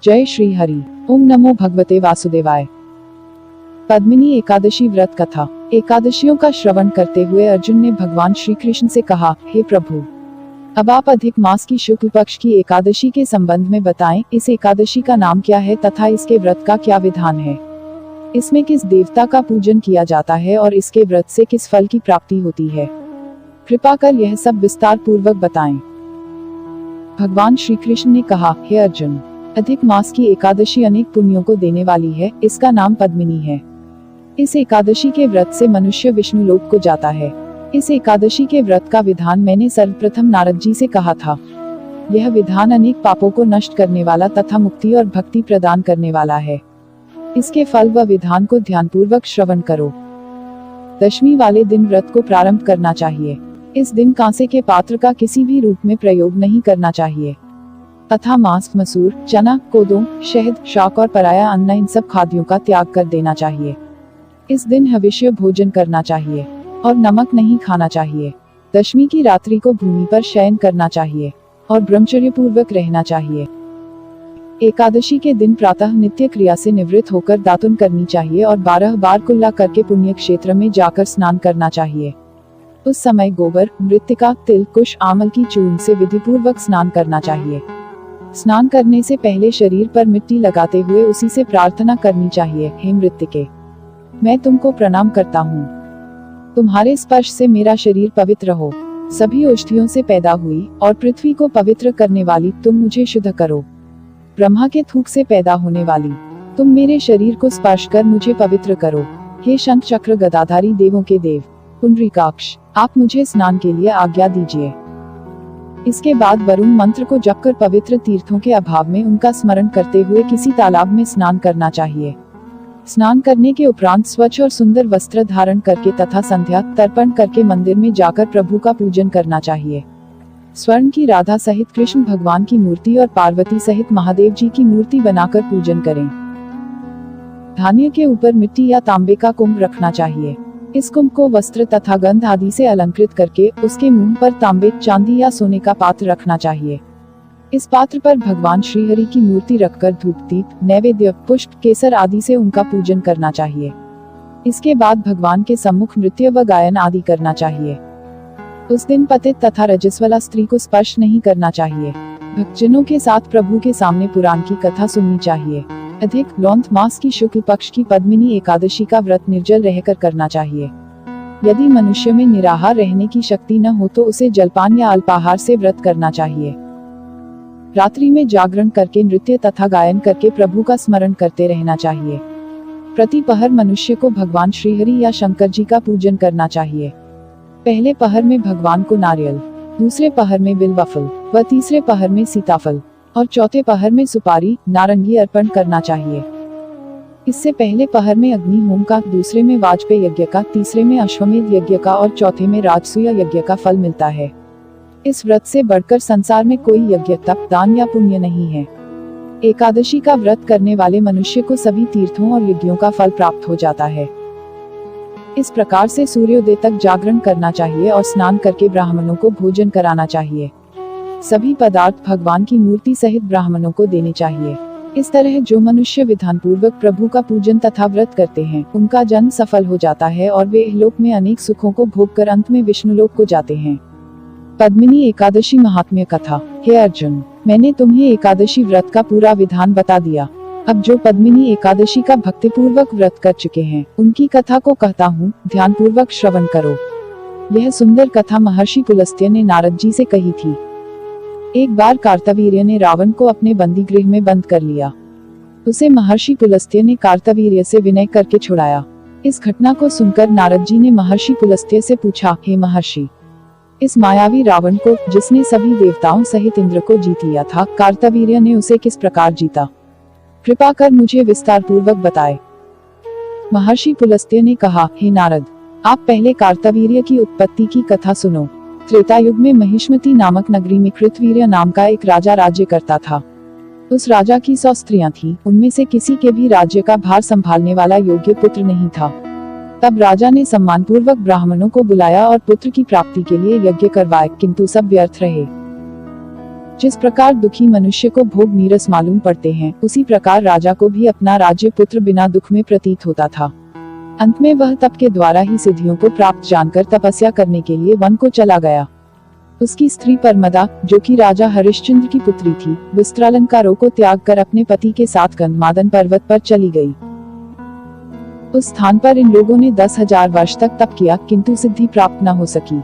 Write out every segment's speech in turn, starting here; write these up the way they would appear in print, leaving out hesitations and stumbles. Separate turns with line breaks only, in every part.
जय श्री हरि। ओम नमो भगवते वासुदेवाय। पद्मिनी एकादशी व्रत कथा। एकादशियों का श्रवण करते हुए अर्जुन ने भगवान श्री कृष्ण से कहा, हे प्रभु, अब आप अधिक मास की शुक्ल पक्ष की एकादशी के संबंध में बताएं। इस एकादशी का नाम क्या है तथा इसके व्रत का क्या विधान है? इसमें किस देवता का पूजन किया जाता है और इसके व्रत से किस फल की प्राप्ति होती है? कृपा कर यह सब विस्तार पूर्वक बताएं। भगवान श्री कृष्ण ने कहा, हे अर्जुन, अधिक मास की एकादशी अनेक पुण्यों को देने वाली है। इसका नाम पद्मिनी है। इस एकादशी के व्रत से मनुष्य विष्णु लोक को जाता है। इस एकादशी के व्रत का विधान मैंने सर्वप्रथम नारद जी से कहा था। यह विधान अनेक पापों को नष्ट करने वाला तथा मुक्ति और भक्ति प्रदान करने वाला है। इसके फल व विधान को ध्यानपूर्वक श्रवण करो। दशमी वाले दिन व्रत को प्रारंभ करना चाहिए। इस दिन कांसे के पात्र का किसी भी रूप में प्रयोग नहीं करना चाहिए तथा मांस, मसूर, चना, कोदो, शहद, शाक और पराया अन्न इन सब खाद्यों का त्याग कर देना चाहिए। इस दिन हविष्य भोजन करना चाहिए और नमक नहीं खाना चाहिए। दशमी की रात्रि को भूमि पर शयन करना चाहिए और ब्रह्मचर्य पूर्वक रहना चाहिए। एकादशी के दिन प्रातः नित्य क्रिया से निवृत्त होकर दातुन करनी चाहिए और 12 बार कुल्ला करके पुण्य क्षेत्र में जाकर स्नान करना चाहिए। उस समय गोबर, मृत्तिका, तिल, कुश, आमल की चूर्ण से विधिपूर्वक स्नान करना चाहिए। स्नान करने से पहले शरीर पर मिट्टी लगाते हुए उसी से प्रार्थना करनी चाहिए, हे मृत्तिके, मैं तुमको प्रणाम करता हूँ। तुम्हारे स्पर्श से मेरा शरीर पवित्र हो। सभी औषधियों से पैदा हुई और पृथ्वी को पवित्र करने वाली तुम मुझे शुद्ध करो। ब्रह्मा के थूक से पैदा होने वाली तुम मेरे शरीर को स्पर्श कर मुझे पवित्र करो। हे शंख चक्र गदाधारी देवों के देव पुंडरीकाक्ष, आप मुझे स्नान के लिए आज्ञा दीजिए। इसके बाद वरुण मंत्र को जपकर पवित्र तीर्थों के अभाव में उनका स्मरण करते हुए किसी तालाब में स्नान करना चाहिए। स्नान करने के उपरांत स्वच्छ और सुंदर वस्त्र धारण करके तथा संध्या तर्पण करके मंदिर में जाकर प्रभु का पूजन करना चाहिए। स्वर्ण की राधा सहित कृष्ण भगवान की मूर्ति और पार्वती सहित महादेव जी की मूर्ति बनाकर पूजन करें। धान्य के ऊपर मिट्टी या तांबे का कुंभ रखना चाहिए। इस कुंभ को वस्त्र तथा गंध आदि से अलंकृत करके उसके मुंह पर तांबे, चांदी या सोने का पात्र रखना चाहिए। इस पात्र पर भगवान श्री हरि की मूर्ति रखकर धूप, दीप, नैवेद्य, पुष्प, केसर आदि से उनका पूजन करना चाहिए। इसके बाद भगवान के सम्मुख नृत्य व गायन आदि करना चाहिए। उस दिन पतित तथा रजस्वला स्त्री को स्पर्श नहीं करना चाहिए। भक्तजनों के साथ प्रभु के सामने पुराण की कथा सुननी चाहिए। अधिक लौंत मास की शुक्ल पक्ष की पद्मिनी एकादशी का व्रत निर्जल रहकर करना चाहिए। यदि मनुष्य में निराहार रहने की शक्ति न हो तो उसे जलपान या अल्पाहार से व्रत करना चाहिए। रात्रि में जागरण करके नृत्य तथा गायन करके प्रभु का स्मरण करते रहना चाहिए। प्रति पहर मनुष्य को भगवान श्री हरि या शंकर जी का पूजन करना चाहिए। पहले पहर में भगवान को नारियल, दूसरे पहर में बिल्व फल व तीसरे पहर में सीताफल और चौथे पहर में सुपारी, नारंगी अर्पण करना चाहिए। इससे पहले पहर में अग्नि होम का, दूसरे में वाजपेय यज्ञ का, तीसरे में अश्वमेध यज्ञ का और चौथे में राजसूय यज्ञ का फल मिलता है। इस व्रत से बढ़कर संसार में कोई यज्ञ, तप, दान या पुण्य नहीं है। एकादशी का व्रत करने वाले मनुष्य को सभी तीर्थों और यज्ञों का फल प्राप्त हो जाता है। इस प्रकार से सूर्योदय तक जागरण करना चाहिए और स्नान करके ब्राह्मणों को भोजन कराना चाहिए। सभी पदार्थ भगवान की मूर्ति सहित ब्राह्मणों को देने चाहिए। इस तरह जो मनुष्य विधान पूर्वक प्रभु का पूजन तथा व्रत करते हैं उनका जन्म सफल हो जाता है और वे इहलोक में अनेक सुखों को भोग कर अंत में विष्णु लोक को जाते हैं। पद्मिनी एकादशी महात्म्य कथा। हे अर्जुन, मैंने तुम्हें एकादशी व्रत का पूरा विधान बता दिया। अब जो पद्मिनी एकादशी का भक्तिपूर्वक व्रत कर चुके हैं उनकी कथा को कहता हूँ, ध्यान पूर्वक श्रवण करो। यह सुंदर कथा महर्षि पुलस्त्य ने नारद जी से कही थी। एक बार कार्तवीर्य ने रावण को अपने बंदी गृह में बंद कर लिया। उसे महर्षि पुलस्त्य ने कार्तवीर्य से विनय करके छुड़ाया। इस घटना को सुनकर नारद जी ने महर्षि पुलस्त्य से पूछा, हे महर्षि, इस मायावी रावण को, जिसने सभी देवताओं सहित इंद्र को जीत लिया था, कार्तवीर्य ने उसे किस प्रकार जीता? कृपा कर मुझे विस्तार पूर्वक बताए। महर्षि पुलस्त्य ने कहा, हे नारद, आप पहले कार्तवीर्य की उत्पत्ति की कथा सुनो। त्रेता युग में महिष्मती नामक नगरी में कृतवीर्य नाम का एक राजा राज्य करता था। उस राजा की 100 स्त्रियां थीं, उनमें से किसी के भी राज्य का भार संभालने वाला योग्य पुत्र नहीं था। तब राजा ने सम्मानपूर्वक ब्राह्मणों को बुलाया और पुत्र की प्राप्ति के लिए यज्ञ करवाए, किंतु सब व्यर्थ रहे। जिस प्रकार दुखी मनुष्य को भोग नीरस मालूम पड़ते हैं, उसी प्रकार राजा को भी अपना राज्य पुत्र बिना दुख में प्रतीत होता था। अंत में वह तप के द्वारा ही सिद्धियों को प्राप्त जानकर तपस्या करने के लिए वन को चला गया। उसकी स्त्री परमदा, जो कि राजा हरिश्चंद्र की पुत्री थी, वस्त्रालंकारों को त्याग कर अपने पति के साथ गंधमादन पर्वत पर चली गई। उस स्थान पर इन लोगों ने 10,000 वर्ष तक तप किया, किंतु सिद्धि प्राप्त न हो सकी।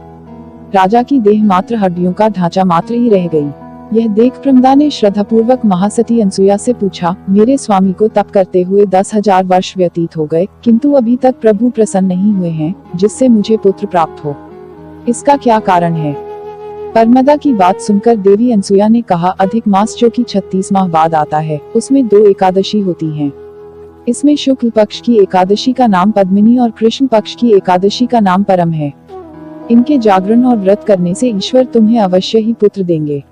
राजा की देह मात्र हड्डियों का ढांचा मात्र ही रह गई। यह देख प्रमदा ने श्रद्धापूर्वक महासती अनसुया से पूछा, मेरे स्वामी को तप करते हुए 10,000 वर्ष व्यतीत हो गए, किंतु अभी तक प्रभु प्रसन्न नहीं हुए हैं, जिससे मुझे पुत्र प्राप्त हो। इसका क्या कारण है? परमदा की बात सुनकर देवी अनसुया ने कहा, अधिक मास जो कि 36 माह बाद आता है, उसमें 2 एकादशी होती हैं। इसमें शुक्ल पक्ष की एकादशी का नाम पद्मिनी और कृष्ण पक्ष की एकादशी का नाम परम है। इनके जागरण और व्रत करने से ईश्वर तुम्हें अवश्य ही पुत्र देंगे।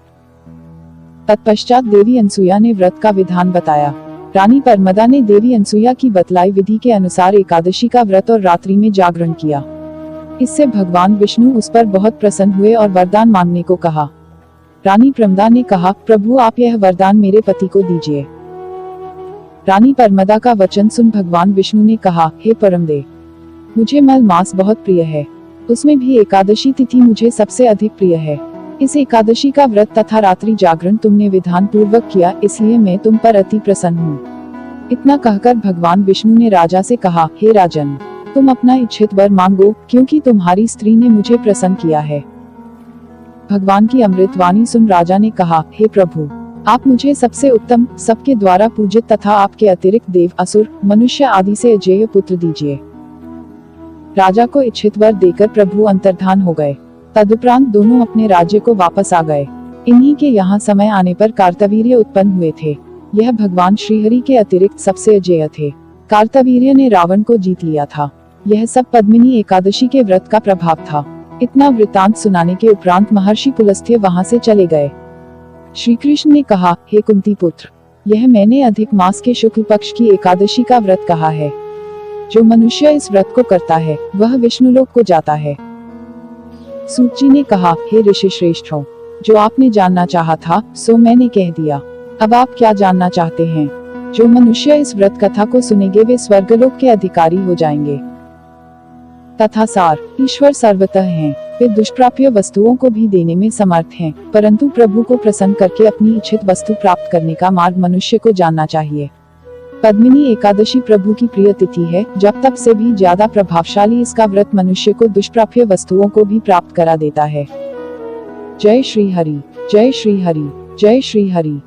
तत्पश्चात देवी अनसुया ने व्रत का विधान बताया। रानी परमदा ने देवी अनसुया की बतलाई विधि के अनुसार एकादशी का व्रत और रात्रि में जागरण किया। इससे भगवान विष्णु उस पर बहुत प्रसन्न हुए और वरदान मांगने को कहा। रानी परमदा ने कहा, प्रभु आप यह वरदान मेरे पति को दीजिए। रानी परमदा का वचन सुन भगवान विष्णु ने कहा, हे परमदेव, मुझे मल मास बहुत प्रिय है, उसमें भी एकादशी तिथि मुझे सबसे अधिक प्रिय है। इस एकादशी का व्रत तथा रात्रि जागरण तुमने विधान पूर्वक किया, इसलिए मैं तुम पर अति प्रसन्न हूँ। इतना कहकर भगवान विष्णु ने राजा से कहा, हे राजन, तुम अपना इच्छित वर मांगो, क्योंकि तुम्हारी स्त्री ने मुझे प्रसन्न किया है। भगवान की अमृतवाणी सुन राजा ने कहा, हे प्रभु, आप मुझे सबसे उत्तम, सबके द्वारा पूजित तथा आपके अतिरिक्त देव, असुर, मनुष्य आदि से अजेय पुत्र दीजिए। राजा को इच्छित वर देकर प्रभु अंतर्धान हो गए। तदुपरांत दोनों अपने राज्य को वापस आ गए। इन्हीं के यहाँ समय आने पर कार्तवीर्य उत्पन्न हुए थे। यह भगवान श्रीहरि के अतिरिक्त सबसे अजेय थे। कार्तवीर्य ने रावण को जीत लिया था। यह सब पद्मिनी एकादशी के व्रत का प्रभाव था। इतना वृतांत सुनाने के उपरांत महर्षि पुलस्त्य वहाँ से चले गए। श्री कृष्ण ने कहा, हे कुंती पुत्र, यह मैंने अधिक मास के शुक्ल पक्ष की एकादशी का व्रत कहा है। जो मनुष्य इस व्रत को करता है, वह विष्णुलोक को जाता है। सूत जी ने कहा, हे ऋषि श्रेष्ठों, जो आपने जानना चाहा था, सो मैंने कह दिया। अब आप क्या जानना चाहते हैं? जो मनुष्य इस व्रत कथा को सुनेंगे, वे स्वर्गलोक के अधिकारी हो जाएंगे। तथा सार, ईश्वर सर्वतः हैं। वे दुष्प्राप्य वस्तुओं को भी देने में समर्थ हैं, परंतु प्रभु को प्रसन्न करके अपनी इच्छित वस्तु प्राप्त करने का मार्ग मनुष्य को जानना चाहिए। पद्मिनी एकादशी प्रभु की प्रिय तिथि है। जब तप से भी ज्यादा प्रभावशाली इसका व्रत मनुष्य को दुष्प्राप्य वस्तुओं को भी प्राप्त करा देता है। जय श्री हरि, जय श्री हरि, जय श्री हरि।